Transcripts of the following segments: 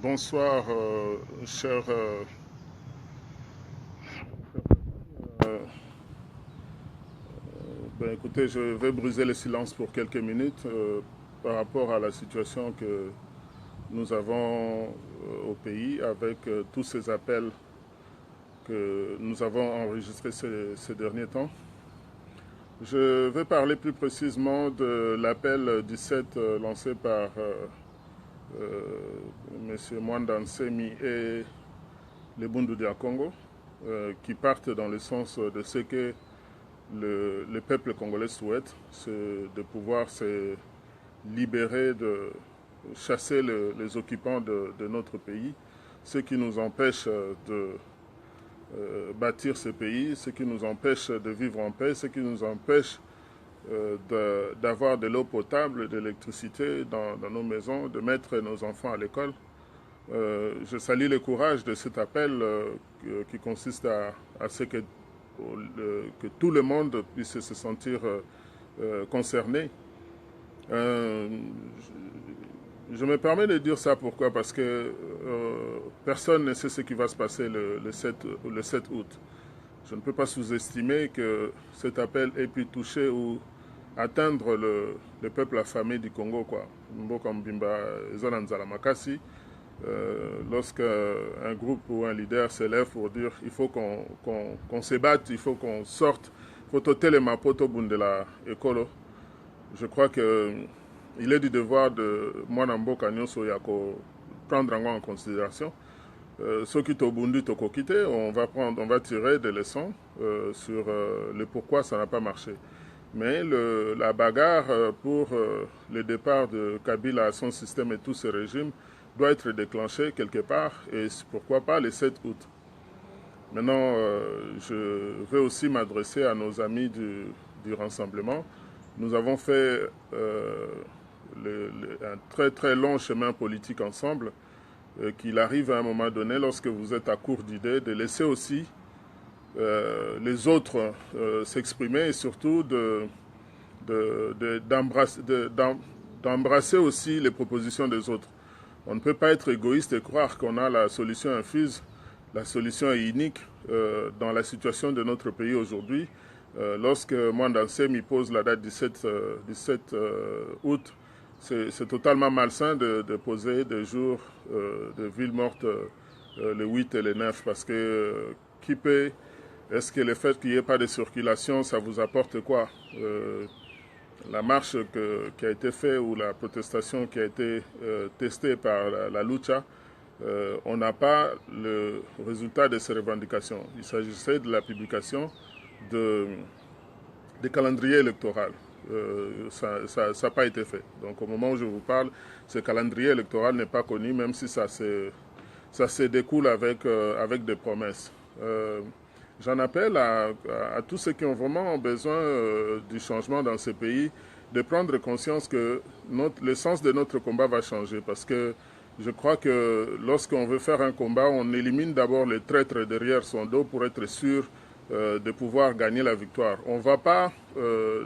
Bonsoir, cher. Euh, Écoutez, je vais briser le silence pour quelques minutes par rapport à la situation que nous avons au pays avec tous ces appels que nous avons enregistrés ces derniers temps. Je vais parler plus précisément de l'appel 17 lancé par M. Mwanda Nsemi et les Bundu du Congo, qui partent dans le sens de ce que le peuple congolais souhaite, c'est de pouvoir se libérer, de chasser les occupants de notre pays, ce qui nous empêche de bâtir ce pays, ce qui nous empêche de vivre en paix, ce qui nous empêche d'avoir de l'eau potable, de l'électricité dans nos maisons, de mettre nos enfants à l'école. Je salue le courage de cet appel qui consiste à ce que tout le monde puisse se sentir concerné. Je me permets de dire ça pourquoi? Parce que personne ne sait ce qui va se passer le 7 août. Je ne peux pas sous-estimer que cet appel ait pu toucher ou atteindre le peuple affamé du Congo, quoi. Mboka Mbimba, Zonanzala Makasi. Lorsqu'un groupe ou un leader s'élève pour dire il faut qu'on se batte, il faut qu'on sorte, il faut toter les mapoto bundela écolo. Je crois qu'il est du devoir de Mwanamboka Nyonso Yako prendre en considération. Ceux qui t'ont bundu, t'ont quitté, on va tirer des leçons sur le pourquoi ça n'a pas marché. Mais la bagarre pour le départ de Kabila à son système et tous ses régimes doit être déclenchée quelque part, et pourquoi pas le 7 août. Maintenant, je veux aussi m'adresser à nos amis du Rassemblement. Nous avons fait un très très long chemin politique ensemble, qu'il arrive à un moment donné, lorsque vous êtes à court d'idées, de laisser aussi les autres s'exprimer et surtout d'embrasser aussi les propositions des autres. On ne peut pas être égoïste et croire qu'on a la solution infuse, la solution est unique dans la situation de notre pays aujourd'hui. Lorsque Mwanda Nsemi pose la date 17 août, c'est totalement malsain de poser des jours de ville morte le 8 et le 9, parce que qui peut, est-ce que le fait qu'il n'y ait pas de circulation, ça vous apporte quoi? La marche qui a été faite ou la protestation qui a été testée par la Lucha, on n'a pas le résultat de ces revendications. Il s'agissait de la publication des calendriers électoraux. Ça n'a pas été fait. Donc au moment où je vous parle, ce calendrier électoral n'est pas connu, même si ça se découle avec des promesses. J'en appelle à tous ceux qui ont vraiment besoin du changement dans ce pays, de prendre conscience que le sens de notre combat va changer. Parce que je crois que lorsqu'on veut faire un combat, on élimine d'abord les traîtres derrière son dos pour être sûr de pouvoir gagner la victoire. On ne va pas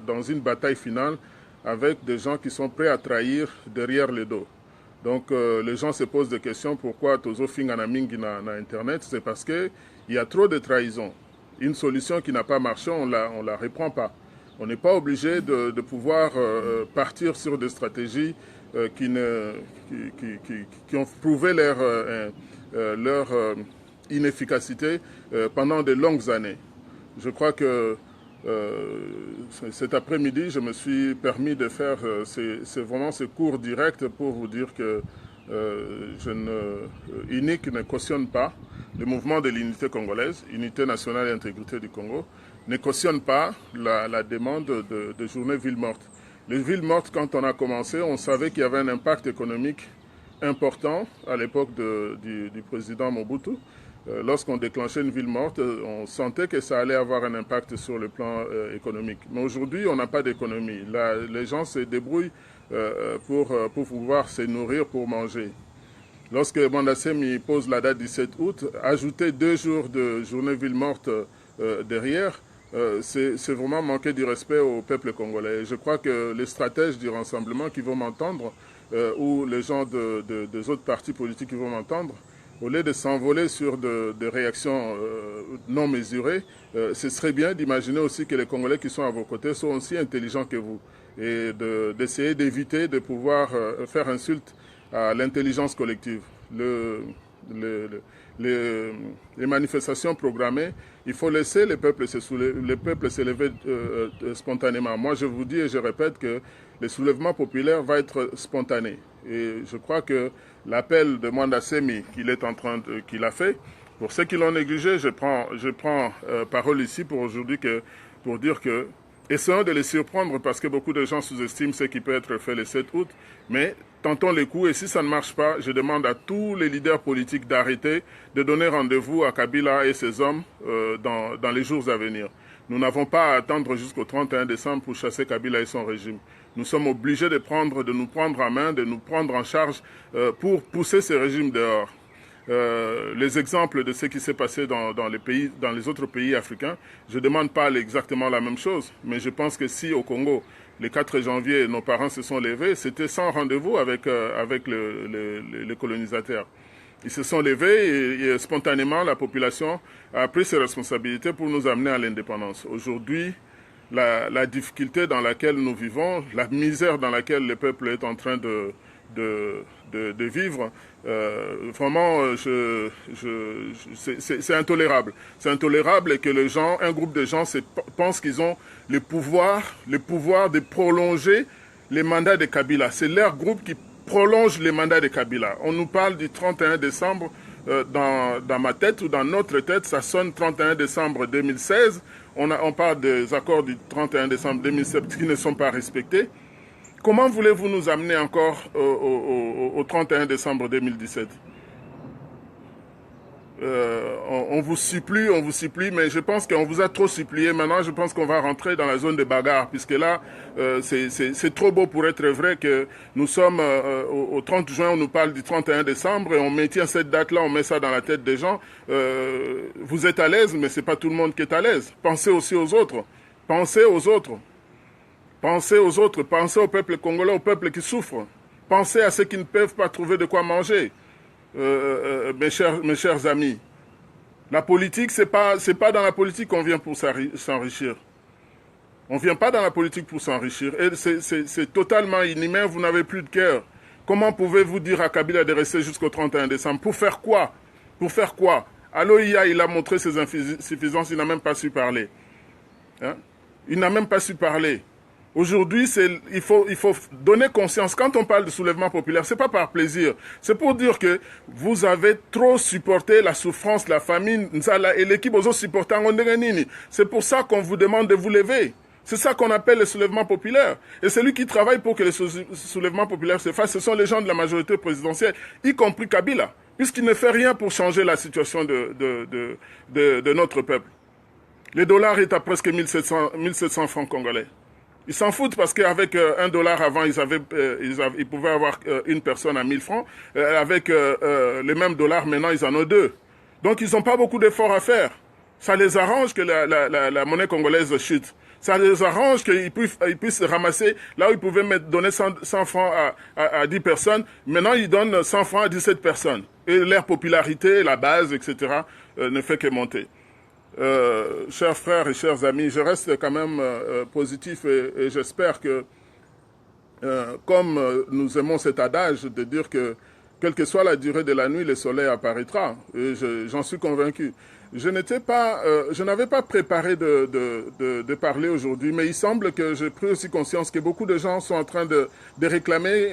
dans une bataille finale avec des gens qui sont prêts à trahir derrière le dos. Donc les gens se posent des questions, pourquoi Tozo Fingana Mingi na Internet? C'est parce qu'il y a trop de trahison. Une solution qui n'a pas marché, on la reprend pas. On n'est pas obligé de pouvoir partir sur des stratégies qui ont prouvé leur inefficacité pendant de longues années. Je crois que cet après-midi, je me suis permis de faire vraiment ce cours direct pour vous dire que UNIC ne cautionne pas le mouvement de l'unité congolaise, unité nationale et intégrité du Congo, ne cautionne pas la demande de journée ville morte. Les villes mortes, quand on a commencé, on savait qu'il y avait un impact économique important à l'époque du président Mobutu. Lorsqu'on déclenchait une ville morte, on sentait que ça allait avoir un impact sur le plan économique. Mais aujourd'hui, on n'a pas d'économie. Les gens se débrouillent pour pouvoir se nourrir, pour manger. Lorsque Mwanda Nsemi pose la date 17 août, ajouter 2 jours de journée ville morte derrière, c'est vraiment manquer du respect au peuple congolais. Je crois que les stratèges du rassemblement qui vont m'entendre, ou les gens des autres partis politiques qui vont m'entendre, au lieu de s'envoler sur des réactions non mesurées, ce serait bien d'imaginer aussi que les Congolais qui sont à vos côtés sont aussi intelligents que vous et d'essayer d'éviter de pouvoir faire insulte à l'intelligence collective. Les manifestations programmées, il faut laisser les peuples s'élever spontanément. Moi, je vous dis et je répète que le soulèvement populaire va être spontané. Et je crois que l'appel de Mwanda Semi qu'il a fait, pour ceux qui l'ont négligé, je prends parole ici pour aujourd'hui pour dire que essayons de les surprendre parce que beaucoup de gens sous-estiment ce qui peut être fait le 7 août, mais tentons les coups et si ça ne marche pas, je demande à tous les leaders politiques d'arrêter, de donner rendez-vous à Kabila et ses hommes dans les jours à venir. Nous n'avons pas à attendre jusqu'au 31 décembre pour chasser Kabila et son régime. Nous sommes obligés de nous prendre en main, de nous prendre en charge pour pousser ce régime dehors. Les exemples de ce qui s'est passé dans les autres pays africains, je ne demande pas exactement la même chose, mais je pense que si au Congo, le 4 janvier, nos parents se sont levés, c'était sans rendez-vous avec les colonisateurs. Ils se sont levés et spontanément, la population a pris ses responsabilités pour nous amener à l'indépendance. Aujourd'hui, la difficulté dans laquelle nous vivons, la misère dans laquelle le peuple est en train de vivre, vraiment, c'est intolérable. C'est intolérable que un groupe de gens pensent qu'ils ont le pouvoir de prolonger les mandats de Kabila. C'est leur groupe qui prolonge les mandats de Kabila. On nous parle du 31 décembre, dans ma tête ou dans notre tête, ça sonne 31 décembre 2016. On parle des accords du 31 décembre 2007 qui ne sont pas respectés. Comment voulez-vous nous amener encore au 31 décembre 2017 ? On vous supplie, mais je pense qu'on vous a trop supplié. Maintenant, je pense qu'on va rentrer dans la zone de bagarre, puisque là, c'est trop beau pour être vrai que nous sommes au 30 juin, on nous parle du 31 décembre, et on maintient cette date-là, on met ça dans la tête des gens. Vous êtes à l'aise, mais c'est pas tout le monde qui est à l'aise. Pensez aussi aux autres. Pensez aux autres. Pensez aux autres. Pensez au peuple congolais, au peuple qui souffre. Pensez à ceux qui ne peuvent pas trouver de quoi manger. Mes chers amis, la politique, c'est pas dans la politique qu'on vient pour s'enrichir. On vient pas dans la politique pour s'enrichir. Et c'est totalement inhumain, vous n'avez plus de cœur. Comment pouvez-vous dire à Kabila de rester jusqu'au 31 décembre? Pour faire quoi? Pour faire quoi? À l'OIA, il a montré ses insuffisances, il n'a même pas su parler. Hein? Il n'a même pas su parler. Aujourd'hui, il faut donner conscience. Quand on parle de soulèvement populaire, c'est pas par plaisir. C'est pour dire que vous avez trop supporté la souffrance, la famine, et l'équipe aux autres supportants. C'est pour ça qu'on vous demande de vous lever. C'est ça qu'on appelle le soulèvement populaire. Et celui qui travaille pour que le soulèvement populaire se fasse, ce sont les gens de la majorité présidentielle, y compris Kabila, puisqu'il ne fait rien pour changer la situation de notre peuple. Le dollar est à presque 1700 francs congolais. Ils s'en foutent parce qu'avec $1 avant, ils pouvaient avoir une personne à 1000 francs. Avec les mêmes dollars, maintenant, ils en ont 2. Donc, ils n'ont pas beaucoup d'efforts à faire. Ça les arrange que la monnaie congolaise chute. Ça les arrange qu'ils puissent ramasser là où ils pouvaient donner 100 francs à 10 personnes. Maintenant, ils donnent 100 francs à 17 personnes. Et leur popularité, la base, etc., ne fait que monter. Chers frères et chers amis, je reste quand même positif et j'espère que, comme nous aimons cet adage de dire que, quelle que soit la durée de la nuit, le soleil apparaîtra, et j'en suis convaincu. Je n'avais pas préparé de parler aujourd'hui, mais il semble que j'ai pris aussi conscience que beaucoup de gens sont en train de réclamer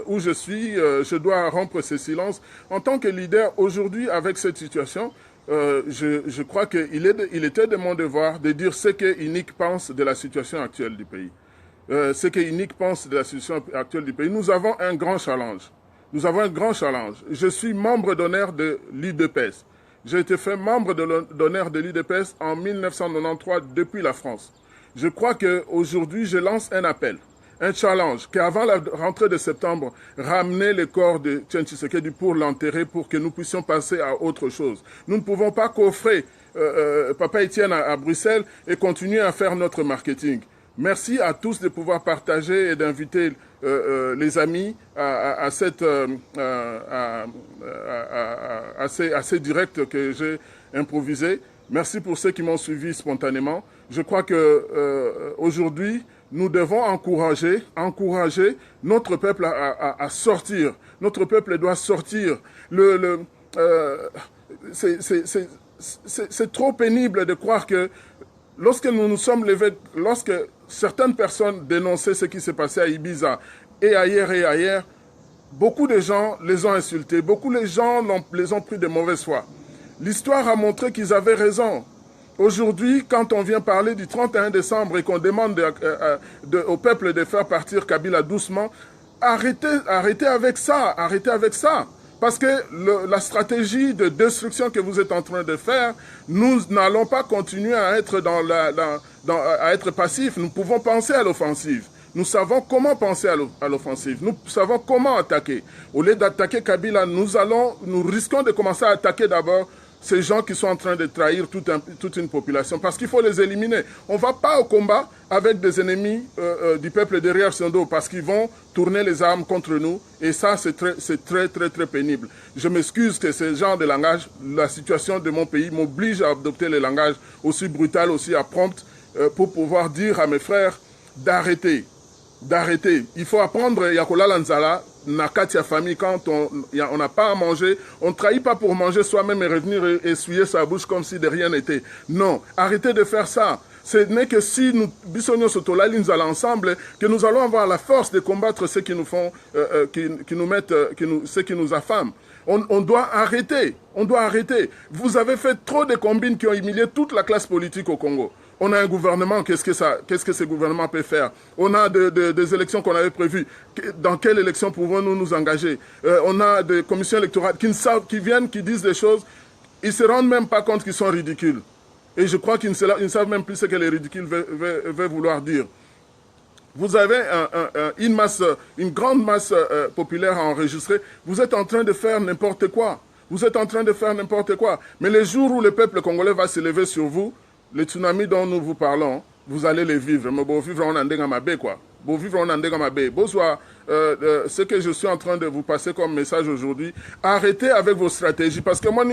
où je suis. Je dois rompre ce silence. En tant que leader, aujourd'hui, avec cette situation, je crois qu'il était de mon devoir de dire ce que Unique pense de la situation actuelle du pays. Ce que Unique pense de la situation actuelle du pays. Nous avons un grand challenge. Nous avons un grand challenge. Je suis membre d'honneur de l'UDPS. J'ai été fait membre d'honneur de l'UDPS en 1993 depuis la France. Je crois qu'aujourd'hui, je lance un appel, un challenge, qu'avant la rentrée de septembre, ramener le corps de Etienne Tshisekedi pour l'enterrer, pour que nous puissions passer à autre chose. Nous ne pouvons pas coffrer Papa Étienne à Bruxelles et continuer à faire notre marketing. Merci à tous de pouvoir partager et d'inviter les amis à ces directs que j'ai improvisés. Merci pour ceux qui m'ont suivi spontanément. Je crois que aujourd'hui, nous devons encourager notre peuple à sortir. Notre peuple doit sortir. C'est trop pénible de croire que lorsque nous nous sommes levés, lorsque certaines personnes dénonçaient ce qui s'est passé à Ibiza et ailleurs, beaucoup de gens les ont insultés, beaucoup de gens les ont pris de mauvaise foi. L'histoire a montré qu'ils avaient raison. Aujourd'hui, quand on vient parler du 31 décembre et qu'on demande au peuple de faire partir Kabila doucement, arrêtez avec ça, arrêtez avec ça. Parce que la stratégie de destruction que vous êtes en train de faire, nous n'allons pas continuer à être, à être passifs. Nous pouvons penser à l'offensive. Nous savons comment penser à l'offensive. Nous savons comment attaquer. Au lieu d'attaquer Kabila, nous risquons de commencer à attaquer d'abord ces gens qui sont en train de trahir toute une population. Parce qu'il faut les éliminer. On ne va pas au combat avec des ennemis du peuple derrière son dos parce qu'ils vont tourner les armes contre nous. Et ça, c'est très pénible. Je m'excuse que ce genre de langage, la situation de mon pays m'oblige à adopter le langage aussi brutal, aussi prompt, pour pouvoir dire à mes frères d'arrêter. Il faut apprendre Yakola Lanzala, Nakatia famille, quand on n'a pas à manger, on ne trahit pas pour manger soi-même et revenir essuyer sa bouche comme si de rien n'était. Non, arrêtez de faire ça. Ce n'est que si nous, Bissonio Sotola, Linzala ensemble, que nous allons avoir la force de combattre ceux qui nous font, ceux qui nous affament. On doit arrêter. Vous avez fait trop de combines qui ont humilié toute la classe politique au Congo. On a un gouvernement, qu'est-ce que ce gouvernement peut faire? On a des élections qu'on avait prévues. Dans quelle élection pouvons-nous nous engager? On a des commissions électorales qui viennent, qui disent des choses. Ils ne se rendent même pas compte qu'ils sont ridicules. Et je crois qu'ils ne savent même plus ce que les ridicules veulent vouloir dire. Vous avez une grande masse populaire à enregistrer. Vous êtes en train de faire n'importe quoi. Mais le jour où le peuple congolais va se lever sur vous, les tsunamis dont nous vous parlons, vous allez les vivre. Mais bon, vivre en Andengamabe, quoi. Ce que je suis en train de vous passer comme message aujourd'hui, arrêtez avec vos stratégies. Parce que moi,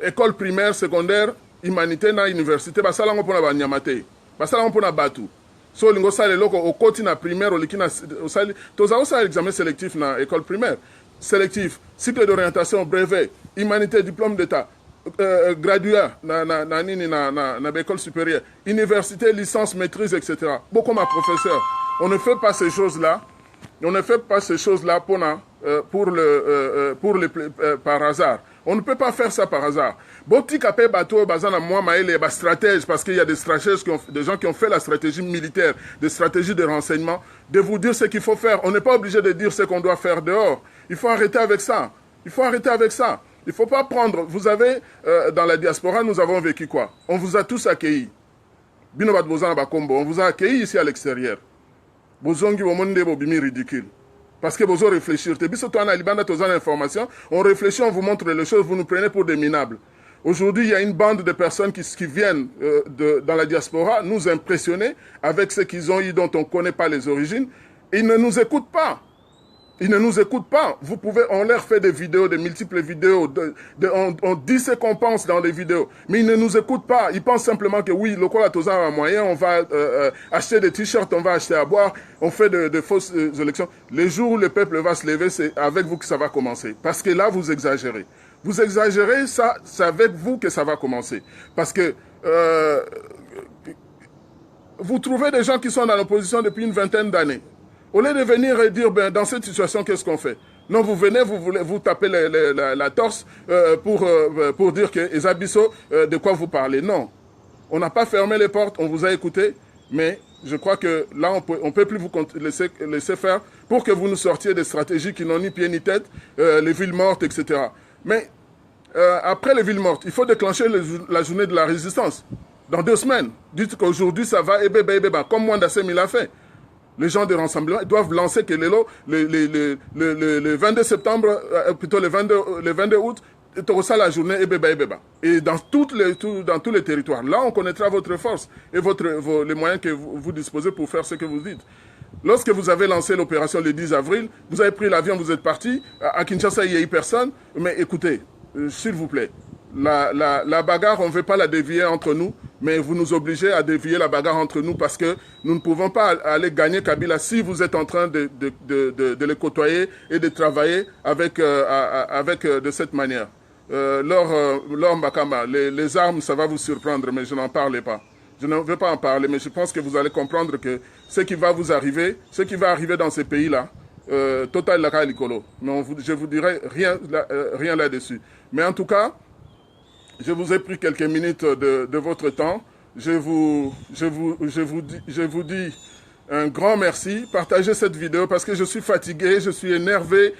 école primaire, secondaire, humanité, na université, ça là, on peut banyamate. Ça là, on peut batu. So, lingo sale loko, au côté na primaire, au likina, au sale, tous les examen sélectif na école primaire. Sélectif, cycle d'orientation, brevet, humanité, diplôme d'état. Graduat na école supérieure, université, licence, maîtrise, etc. Beaucoup ma professeur. On ne fait pas ces choses-là. Par hasard. On ne peut pas faire ça par hasard. Stratège, parce qu'il y a des stratèges, des gens qui ont fait la stratégie militaire, des stratégies de renseignement, de vous dire ce qu'il faut faire. On n'est pas obligé de dire ce qu'on doit faire dehors. Il faut arrêter avec ça. Il ne faut pas prendre... Vous avez, dans la diaspora, nous avons vécu quoi? On vous a tous accueillis. On vous a accueillis ici à l'extérieur. Ridicule. Parce que vous réfléchir. On réfléchit, on vous montre les choses, vous nous prenez pour des minables. Aujourd'hui, il y a une bande de personnes qui viennent dans la diaspora nous impressionner avec ce qu'ils ont eu dont on ne connaît pas les origines. Ils ne nous écoutent pas. On leur fait des vidéos, des multiples vidéos, on dit ce qu'on pense dans les vidéos, mais ils ne nous écoutent pas. Ils pensent simplement que oui, le Kola Toza a un moyen, on va acheter des t-shirts, on va acheter à boire, on fait de fausses élections. Les jours où le peuple va se lever, c'est avec vous que ça va commencer. Parce que là, vous exagérez. Ça, c'est avec vous que ça va commencer. Parce que vous trouvez des gens qui sont dans l'opposition depuis une vingtaine d'années. Au lieu de venir et dire, ben, dans cette situation, qu'est-ce qu'on fait? Non, vous venez, vous tapez la torse pour dire que Ezabiso, de quoi vous parlez. Non, on n'a pas fermé les portes, on vous a écouté, mais je crois que là, on peut plus vous laisser faire pour que vous nous sortiez des stratégies qui n'ont ni pied ni tête, les villes mortes, etc. Mais après les villes mortes, il faut déclencher la journée de la résistance. Dans 2 semaines, dites qu'aujourd'hui, ça va, comme Mwanda Semi l'a fait. Les gens de rassemblement doivent lancer que le 22 septembre, plutôt le 22 août, ça la journée et beba. Et dans tous les territoires. Là, on connaîtra votre force et les moyens que vous disposez pour faire ce que vous dites. Lorsque vous avez lancé l'opération le 10 avril, vous avez pris l'avion, vous êtes parti. À Kinshasa, il n'y a eu personne. Mais écoutez, s'il vous plaît, la bagarre, on ne veut pas la dévier entre nous, mais vous nous obligez à dévier la bagarre entre nous parce que nous ne pouvons pas aller gagner Kabila si vous êtes en train de les côtoyer et de travailler avec de cette manière. Laure Mbakamba, les armes, ça va vous surprendre, mais je n'en parle pas. Je ne veux pas en parler, mais je pense que vous allez comprendre que ce qui va vous arriver, ce qui va arriver dans ces pays-là, total la licolo. Mais je vous dirai rien là-dessus. Mais en tout cas, je vous ai pris quelques minutes de votre temps. Je vous dis un grand merci. Partagez cette vidéo parce que je suis fatigué, je suis énervé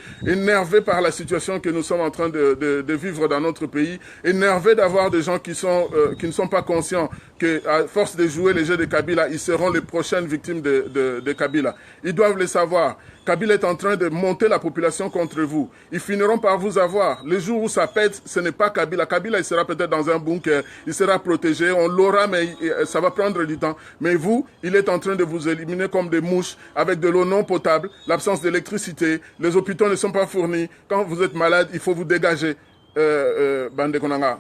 par la situation que nous sommes en train de vivre dans notre pays. Énervé d'avoir des gens qui ne sont pas conscients qu'à force de jouer les jeux de Kabila, ils seront les prochaines victimes de Kabila. Ils doivent le savoir. Kabila est en train de monter la population contre vous. Ils finiront par vous avoir. Le jour où ça pète, ce n'est pas Kabila. Kabila, il sera peut-être dans un bunker. Il sera protégé. On l'aura, mais ça va prendre du temps. Mais vous, il est en train de vous éliminer comme des mouches avec de l'eau non potable, l'absence d'électricité. Les hôpitaux ne sont pas fournis. Quand vous êtes malade, il faut vous dégager. Bande Konanga,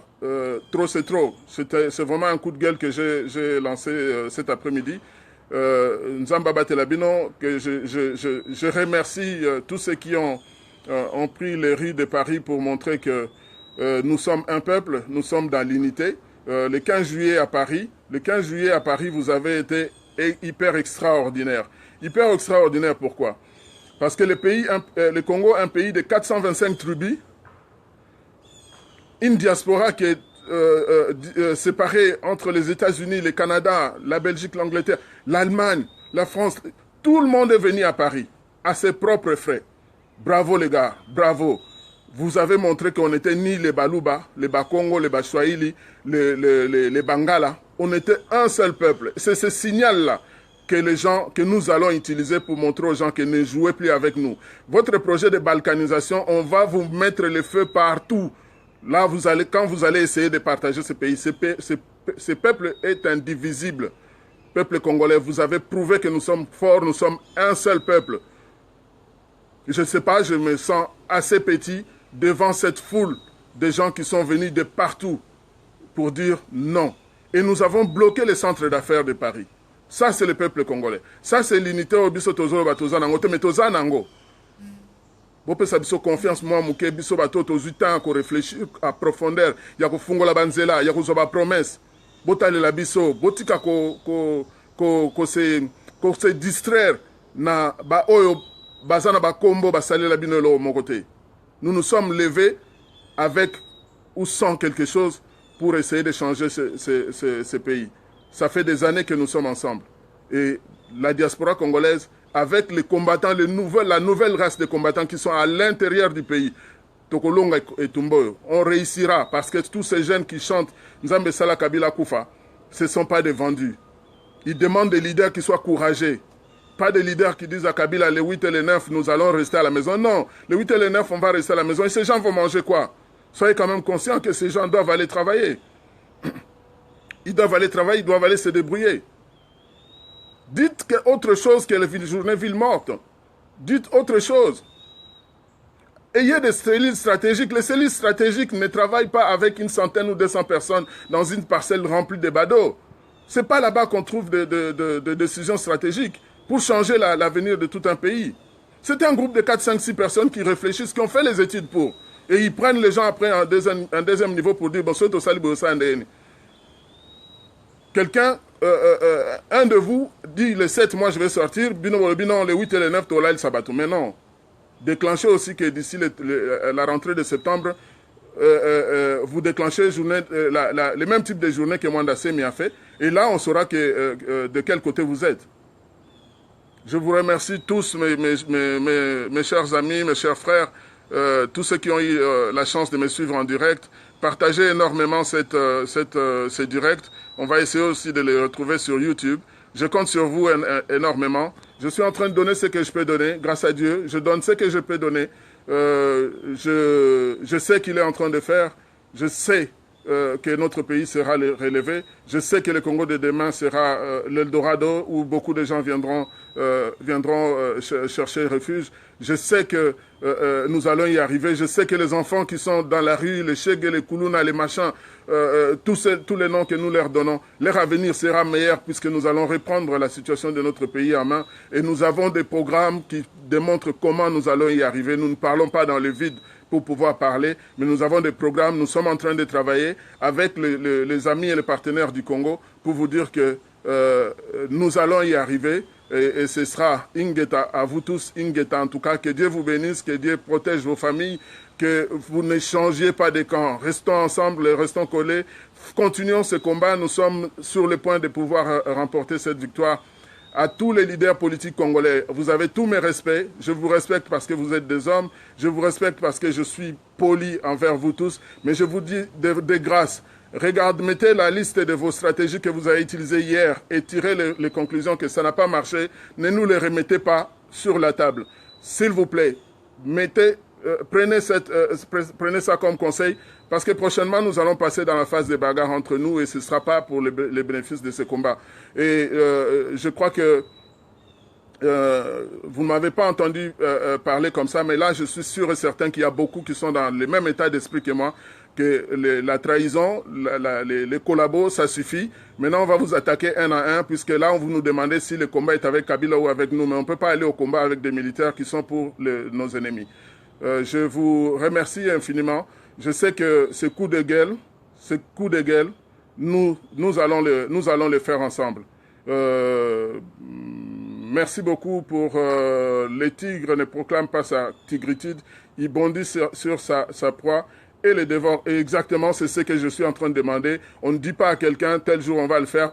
trop c'est trop. C'est vraiment un coup de gueule que j'ai lancé cet après-midi. Nzamba Batelabino, que je remercie tous ceux qui ont pris les rues de Paris pour montrer que nous sommes un peuple, nous sommes dans l'unité. Le 15 juillet à Paris, vous avez été hyper extraordinaire. Hyper extraordinaire, pourquoi? Parce que le Congo, un pays de 425 tribus, une diaspora qui est séparés entre les États-Unis, le Canada, la Belgique, l'Angleterre, l'Allemagne, la France. Tout le monde est venu à Paris, à ses propres frais. Bravo les gars, bravo. Vous avez montré qu'on n'était ni les Baluba, les Bakongo, les Baswahili, les Bangala. On était un seul peuple. C'est ce signal-là que nous allons utiliser pour montrer aux gens qu'ils ne jouez plus avec nous. Votre projet de balkanisation, on va vous mettre le feu partout. Là, quand vous allez essayer de partager ce pays, ce peuple est indivisible. Peuple congolais, vous avez prouvé que nous sommes forts, nous sommes un seul peuple. Je ne sais pas, je me sens assez petit devant cette foule de gens qui sont venus de partout pour dire non. Et nous avons bloqué les centres d'affaires de Paris. Ça, c'est le peuple congolais. Ça, c'est l'unité au biso tozolo batozanango. Te metozanango. Bope sa biso confiance moi muke biso bato tozu temps ko réfléchir à profondeur ya ko fungola banzela ya ko zoba promesse botale la biso botika ko se distraire na ba oyo bazana ba kombo ba salela binolo mon côté. Nous nous sommes levés avec ou sans quelque chose pour essayer de changer ce pays. Ça fait des années que nous sommes ensemble et la diaspora congolaise avec les combattants, la nouvelle race de combattants qui sont à l'intérieur du pays, Tokolonga et Tumboyo, on réussira parce que tous ces jeunes qui chantent Nzambe Sala Kabila Koufa, ce ne sont pas des vendus. Ils demandent des leaders qui soient courageux. Pas des leaders qui disent à Kabila, les 8 et les 9, nous allons rester à la maison. Non, les 8 et les 9, on va rester à la maison. Et ces gens vont manger quoi? Soyez quand même conscients que ces gens doivent aller travailler. Ils doivent aller travailler, ils doivent aller se débrouiller. Dites autre chose que les journées villes mortes. Dites autre chose. Ayez des cellules stratégiques. Les cellules stratégiques ne travaillent pas avec une centaine ou 200 personnes dans une parcelle remplie de badauds. Ce n'est pas là-bas qu'on trouve de décisions stratégiques pour changer l'avenir de tout un pays. C'est un groupe de 4, 5, 6 personnes qui réfléchissent, qui ont fait les études pour. Et ils prennent les gens après un deuxième niveau pour dire, bon, c'est au salibo ça. Quelqu'un, un de vous dit le 7, moi je vais sortir, binon, le 8 et le 9, tu as le sabato. Mais non. Déclenchez aussi que d'ici la rentrée de septembre, vous déclenchez les mêmes types de journées que Mwanda Semi a fait. Et là, on saura de quel côté vous êtes. Je vous remercie tous, mes chers amis, mes chers frères, tous ceux qui ont eu la chance de me suivre en direct. Partagez énormément ces directs. On va essayer aussi de les retrouver sur YouTube. Je compte sur vous énormément. Je suis en train de donner ce que je peux donner, grâce à Dieu. Je donne ce que je peux donner. Je sais qu'il est en train de faire. Je sais que notre pays sera relevé. Je sais que le Congo de demain sera l'Eldorado où beaucoup de gens viendront chercher refuge. Je sais que nous allons y arriver. Je sais que les enfants qui sont dans la rue, les Chege, les Kuluna, les machins, tous les noms que nous leur donnons, leur avenir sera meilleur puisque nous allons reprendre la situation de notre pays en main. Et nous avons des programmes qui démontrent comment nous allons y arriver. Nous ne parlons pas dans le vide pour pouvoir parler, mais nous avons des programmes, nous sommes en train de travailler avec les amis et les partenaires du Congo pour vous dire que nous allons y arriver et ce sera Ingeta à vous tous, Ingeta en tout cas, que Dieu vous bénisse, que Dieu protège vos familles, que vous ne changiez pas de camp, restons ensemble, restons collés, continuons ce combat, nous sommes sur le point de pouvoir remporter cette victoire. À tous les leaders politiques congolais, vous avez tous mes respects. Je vous respecte parce que vous êtes des hommes. Je vous respecte parce que je suis poli envers vous tous. Mais je vous dis de grâce, mettez la liste de vos stratégies que vous avez utilisées hier et tirez les conclusions que ça n'a pas marché. Ne nous les remettez pas sur la table. S'il vous plaît, prenez ça comme conseil. Parce que prochainement, nous allons passer dans la phase de bagarre entre nous et ce ne sera pas pour les bénéfices de ce combat. Et je crois que vous ne m'avez pas entendu parler comme ça, mais là, je suis sûr et certain qu'il y a beaucoup qui sont dans le même état d'esprit que moi, que la trahison, les collabos, ça suffit. Maintenant, on va vous attaquer un à un, puisque là, on vous nous demandez si le combat est avec Kabila ou avec nous, mais on ne peut pas aller au combat avec des militaires qui sont pour nos ennemis. Je vous remercie infiniment. Je sais que ce coup de gueule, nous allons le faire ensemble. Merci beaucoup pour les tigres ne proclament pas sa tigritude, il bondit sur sa proie et les dévore. Et exactement, c'est ce que je suis en train de demander. On ne dit pas à quelqu'un, tel jour on va le faire.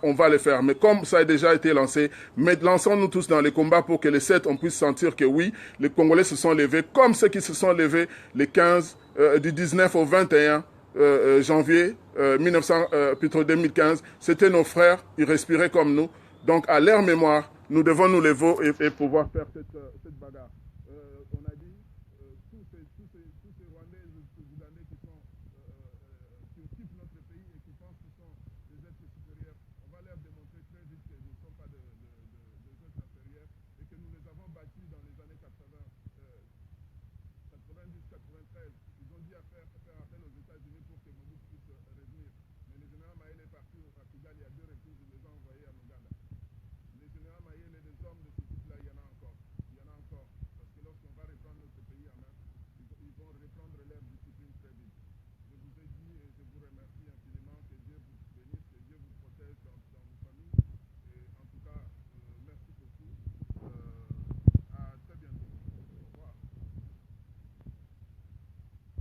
Mais comme ça a déjà été lancé, lançons-nous tous dans les combats pour que les 7, on puisse sentir que oui, les Congolais se sont levés, comme ceux qui se sont levés les 15, du 19 au 21 janvier 2015. C'était nos frères, ils respiraient comme nous. Donc, à leur mémoire, nous devons nous lever et pouvoir faire cette bagarre. On a dit, tous ces Rwandais et Ougandais qui sont